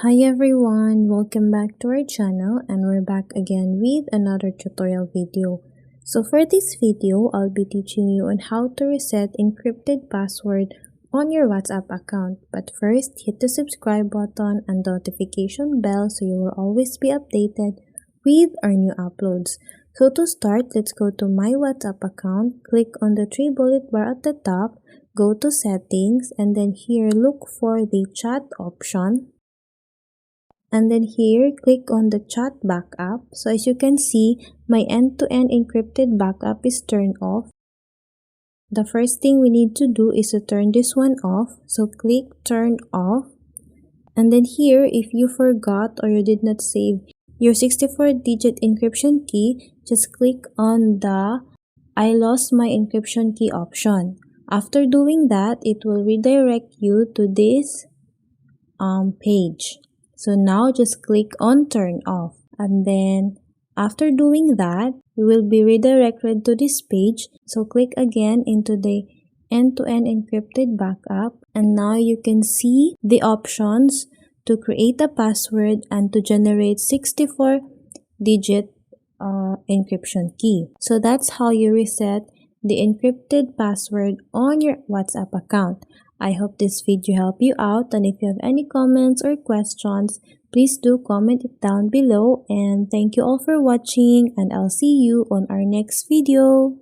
Hi everyone, welcome back to our channel and we're back again with another tutorial video. So for this video, I'll be teaching you on how to reset encrypted password on your WhatsApp account. But first, hit the subscribe button and notification bell so you will always be updated with our new uploads. So to start, let's go to my WhatsApp account, click on the three bullet bar at the top, go to settings, and then here look for the chat option. And then here click on the chat backup. So as you can see, my end-to-end encrypted backup is turned off. The first thing we need to do is to turn this one off. So click turn off. And then here, if you forgot or you did not save your 64-digit encryption key, just click on the I lost my encryption key option. After doing that, it will redirect you to this page. So now just click on turn off, and then after doing that, you will be redirected to this page. So click again into the end-to-end encrypted backup, and now you can see the options to create a password and to generate 64-digit encryption key. So that's how you reset the encrypted password on your WhatsApp account. I hope this video helped you out, and if you have any comments or questions, please do comment it down below, and thank you all for watching, and I'll see you on our next video.